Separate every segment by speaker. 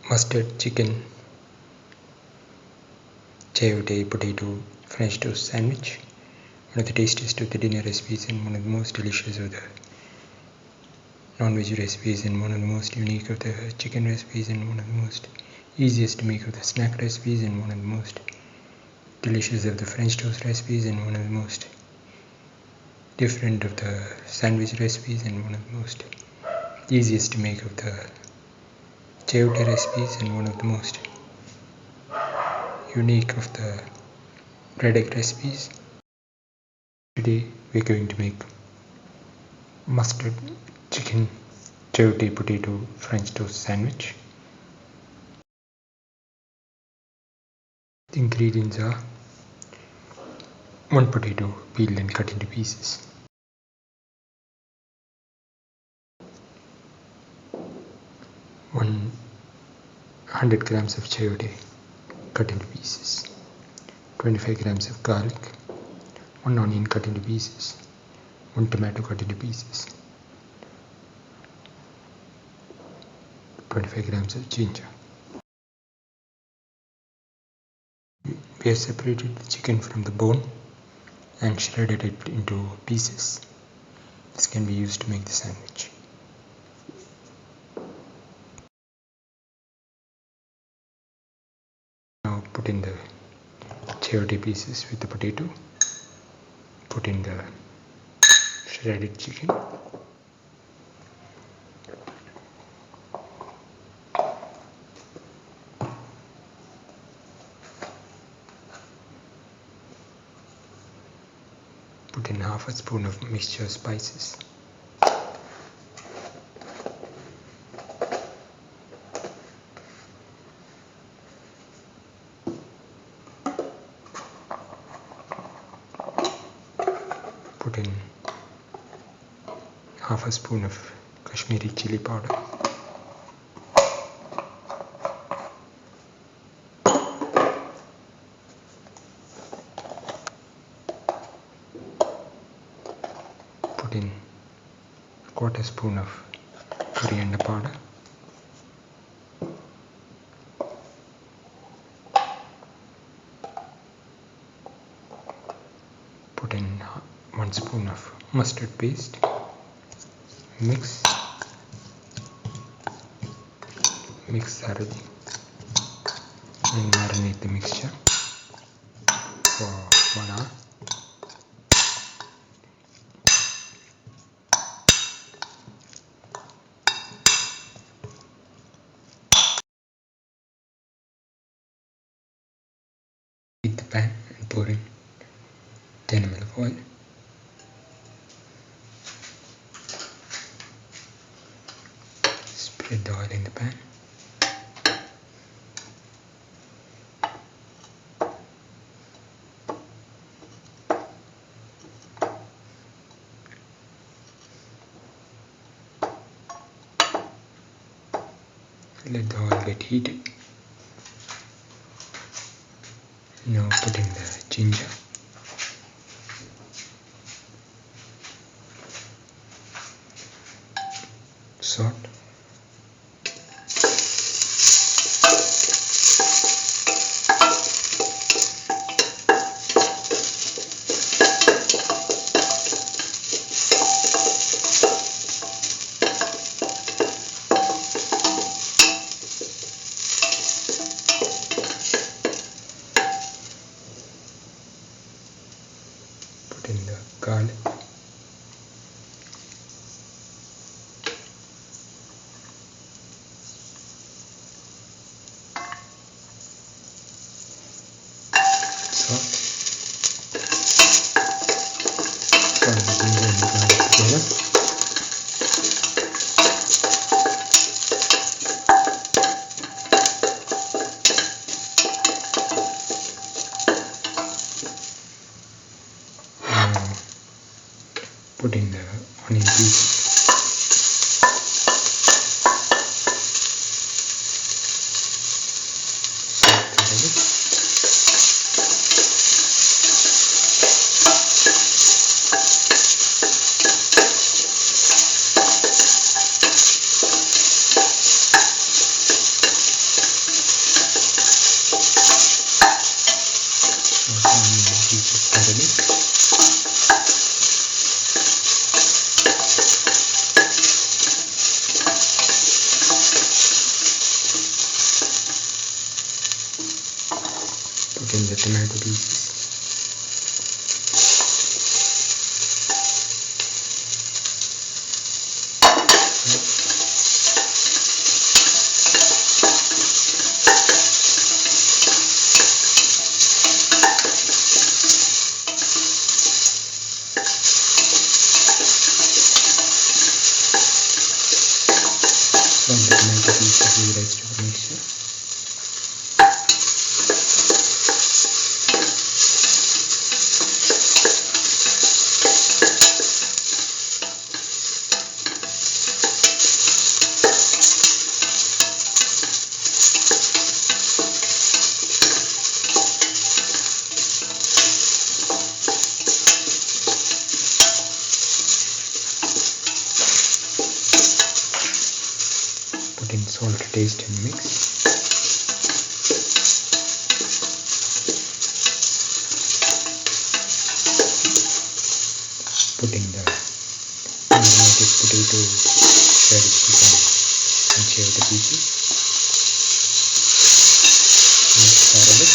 Speaker 1: mustard chicken, chayote potato French toast sandwich. One of the tastiest of the dinner recipes and one of the most delicious of the non-veg recipes and one of the most unique of the chicken recipes and one of the most easiest to make of the snack recipes and one of the most delicious of the French toast recipes and one of the most different of the sandwich recipes and one of the most easiest to make of the chayote recipes and one of the most unique of the bread egg recipes. Today we're going to make mustard chicken chayote potato French toast sandwich. The ingredients are 1 potato peeled and cut into pieces, 100 grams of chayote cut into pieces, 25 grams of garlic, 1 onion cut into pieces, 1 tomato cut into pieces, 25 grams of ginger. We have separated the chicken from the bone and shredded it into pieces. This can be used to make the sandwich. Now put in the chayote pieces with the potato. Put in the shredded chicken. Put in half a spoon of mixture spices. Put in half a spoon of Kashmiri chili powder. Put in quarter spoon of coriander powder. Put in 1 spoon of mustard paste. Mix thoroughly and marinate the mixture for 1 hour. Heat the pan and pour in 10 ml of oil. Spread the oil in the pan. Let the oil get heated. Now put in the ginger, salt, put in the garlic, salt, put the ginger and the garlic together. Put in the onion pieces. put in the tomato pieces. From the tomato pieces we rest to the mixture. Put in salt to taste and mix. Put in the marinated potato, shredded chicken and chayote pieces. Mix thoroughly.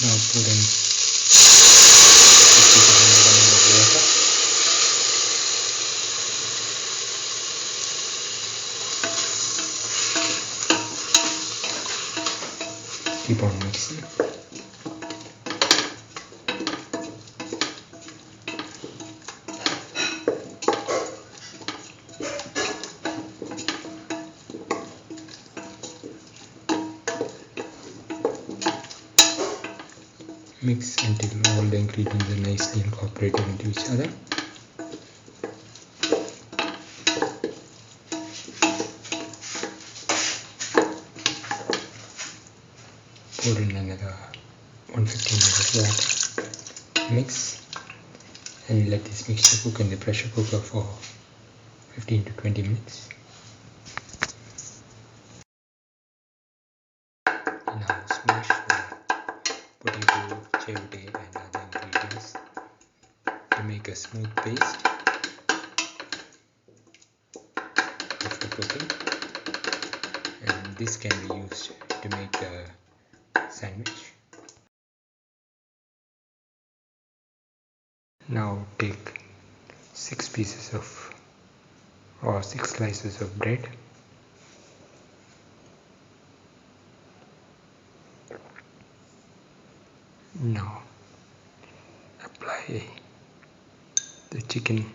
Speaker 1: Now put in 50 to 100 ml of water. Keep on mixing. Mix until all the ingredients are nicely incorporated into each other. Pour in another 150 ml of water. Mix and let this mixture cook in the pressure cooker for 15 to 20 minutes. Now smash the potato, chayote and other ingredients to make a smooth paste after cooking, and this can be used to make a sandwich. Now take 6 pieces of or 6 slices of bread. Now apply the chicken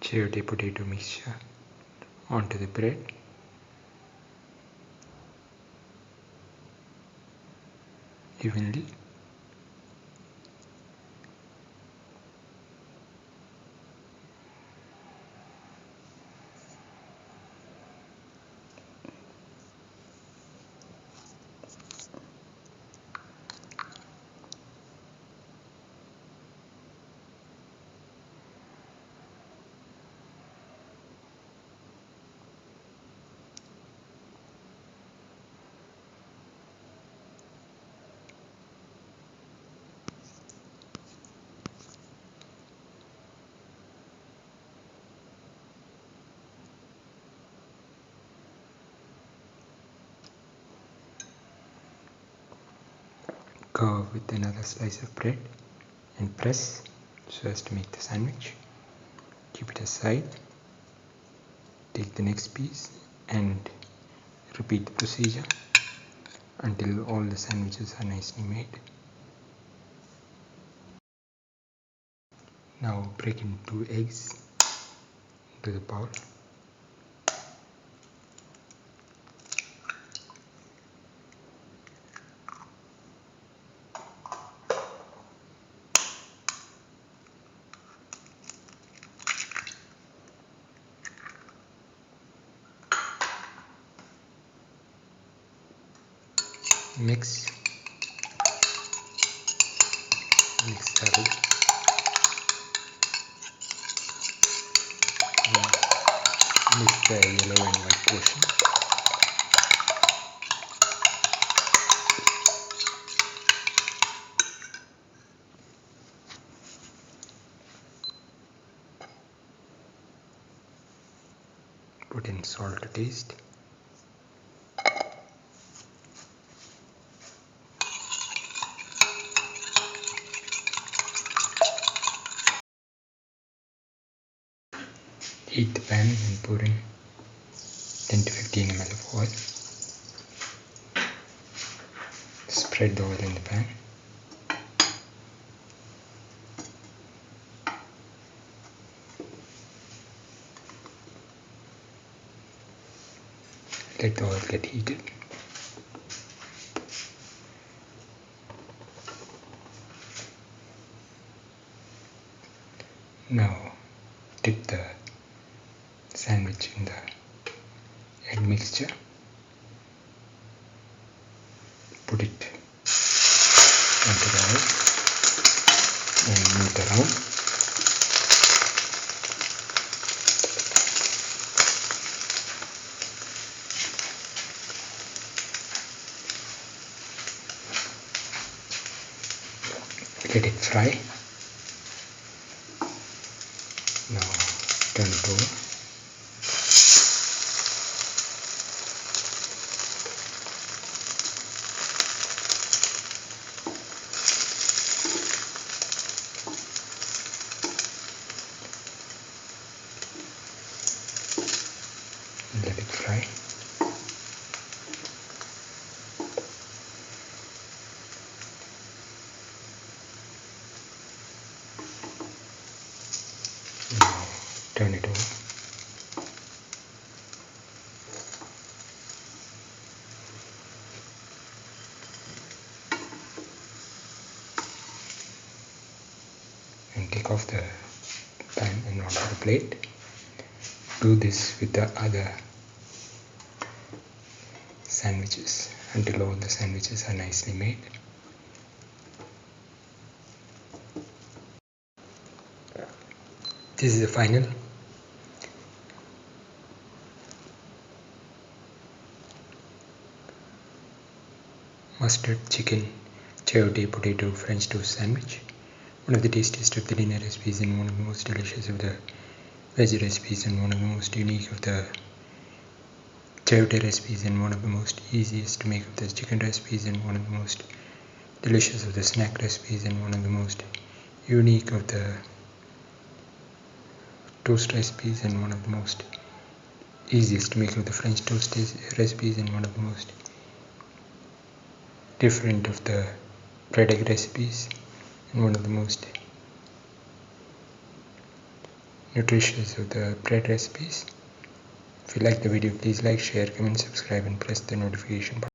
Speaker 1: chayote potato mixture onto the bread. Evenly. Cover with another slice of bread and press so as to make the sandwich. Keep it aside. Take the next piece and repeat the procedure until all the sandwiches are nicely made. Now break in 2 eggs into the bowl. Mix thoroughly. Mix the yellow and white portion. Put in salt to taste. Heat the pan and pour in 10 to 15 ml of oil. Spread the oil in the pan. Let the oil get heated. Now dip the sandwich in the egg mixture. Put it onto the egg and move it around. Let it fry. Now turn it over. Let it fry. Now turn it over. And take off the pan and onto the plate. Do this with the other sandwiches until all the sandwiches are nicely made. This is the final. Mustard chicken chayote potato French toast sandwich. One of the tastiest of the dinner recipes and one of the most delicious of the veggie recipes and one of the most unique of the Chayote recipes and one of the most easiest to make of the chicken recipes and one of the most delicious of the snack recipes and one of the most unique of the toast recipes and one of the most easiest to make of the French toast recipes and one of the most different of the bread egg recipes and one of the most nutritious of the bread recipes. If you like the video, please like, share, comment, subscribe and press the notification button.